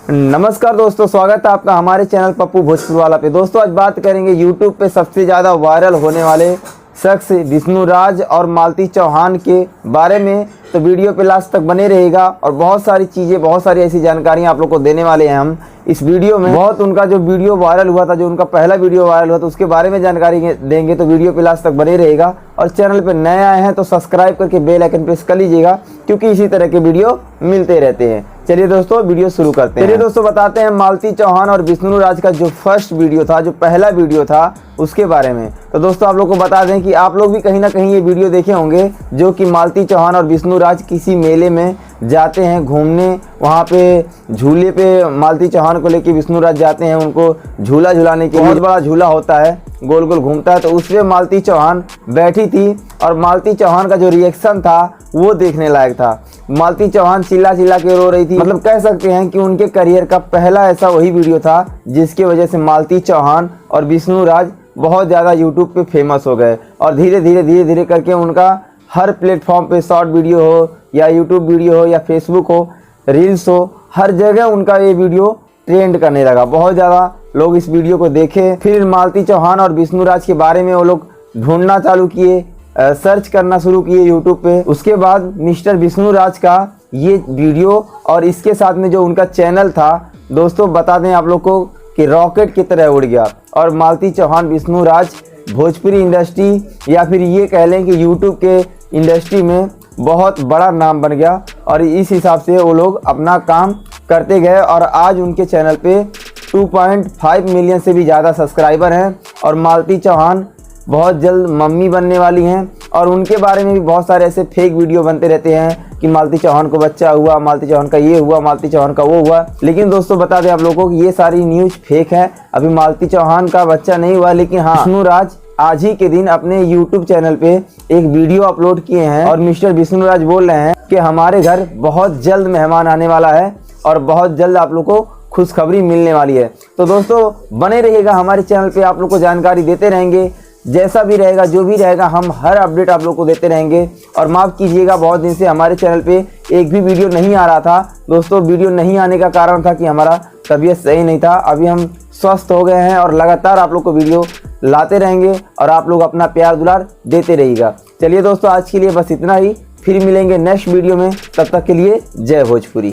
नमस्कार दोस्तों, स्वागत है आपका हमारे चैनल पप्पू भोजपुरी वाला पे। दोस्तों आज बात करेंगे यूट्यूब पे सबसे ज़्यादा वायरल होने वाले शख्स विष्णु राज और मालती चौहान के बारे में। तो वीडियो पे लास्ट तक बने रहेगा और बहुत सारी चीज़ें, बहुत सारी ऐसी जानकारियाँ आप लोग को देने वाले हैं हम इस वीडियो में। बहुत उनका जो वीडियो वायरल हुआ था, जो उनका पहला वीडियो वायरल हुआ था, उसके बारे में जानकारी देंगे। तो वीडियो पे लास्ट तक बने रहेगा और चैनल पे नए आए हैं तो सब्सक्राइब करके बेल आइकन प्रेस कर लीजिएगा, क्योंकि इसी तरह के वीडियो मिलते रहते हैं। चलिए दोस्तों वीडियो शुरू करते हैं। चलिए दोस्तों बताते हैं मालती चौहान और विष्णु राज का जो फर्स्ट वीडियो था, जो पहला वीडियो था, उसके बारे में। तो दोस्तों आप लोग को बता दें कि आप लोग भी कहीं ना कहीं ये वीडियो देखे होंगे, जो कि मालती चौहान और विष्णु राज किसी मेले में जाते हैं घूमने। वहाँ पे झूले पे मालती चौहान को लेके विष्णु राज जाते हैं, उनको झूला झूलाने के। बहुत बड़ा झूला होता है, गोल गोल घूमता है, तो उसमें मालती चौहान बैठी थी और मालती चौहान का जो रिएक्शन था वो देखने लायक था। मालती चौहान चिल्ला चिल्ला के रो रही थी। मतलब कह सकते हैं कि उनके करियर का पहला ऐसा वही वीडियो था जिसकी वजह से मालती चौहान और विष्णु राज बहुत ज़्यादा यूट्यूब पे फेमस हो गए। और धीरे धीरे करके उनका हर प्लेटफॉर्म पे शॉर्ट वीडियो हो या यूट्यूब वीडियो हो या फेसबुक हो, रील्स हो, हर जगह उनका ये वीडियो ट्रेंड करने लगा। बहुत ज़्यादा लोग इस वीडियो को देखे। फिर मालती चौहान और विष्णु राज के बारे में वो लोग ढूंढना चालू किए, सर्च करना शुरू किए यूट्यूब पे। उसके बाद मिस्टर विष्णु राज का ये वीडियो और इसके साथ में जो उनका चैनल था, दोस्तों बता दें आप लोग को कि रॉकेट की तरह उड़ गया। और मालती चौहान विष्णु राज भोजपुरी इंडस्ट्री या फिर ये कह लें कि यूट्यूब के इंडस्ट्री में बहुत बड़ा नाम बन गया। और इस हिसाब से वो लोग अपना काम करते गए और आज उनके चैनल पे 2.5 मिलियन से भी ज़्यादा सब्सक्राइबर हैं। और मालती चौहान बहुत जल्द मम्मी बनने वाली हैं और उनके बारे में भी बहुत सारे ऐसे फेक वीडियो बनते रहते हैं कि मालती चौहान को बच्चा हुआ, मालती चौहान का ये हुआ, मालती चौहान का वो हुआ। लेकिन दोस्तों बता दें आप लोगों को कि ये सारी न्यूज़ फेक है। अभी मालती चौहान का बच्चा नहीं हुआ, लेकिन हाँ, विष्णु राज आज ही के दिन अपने यूट्यूब चैनल पे एक वीडियो अपलोड किए हैं और मिस्टर विष्णु राज बोल रहे हैं कि हमारे घर बहुत जल्द मेहमान आने वाला है और बहुत जल्द आप लोग को खुशखबरी मिलने वाली है। तो दोस्तों बने रहिएगा हमारे चैनल पे, आप लोग को जानकारी देते रहेंगे। जैसा भी रहेगा, जो भी रहेगा, हम हर अपडेट आप लोग को देते रहेंगे। और माफ़ कीजिएगा, बहुत दिन से हमारे चैनल पे एक भी वीडियो नहीं आ रहा था। दोस्तों वीडियो नहीं आने का कारण था कि हमारा तबीयत सही नहीं था। अभी हम स्वस्थ हो गए हैं और लगातार आप लोग को वीडियो लाते रहेंगे और आप लोग अपना प्यार दुलार देते रहिएगा। चलिए दोस्तों आज के लिए बस इतना ही, फिर मिलेंगे नेक्स्ट वीडियो में। तब तक के लिए जय भोजपुरी।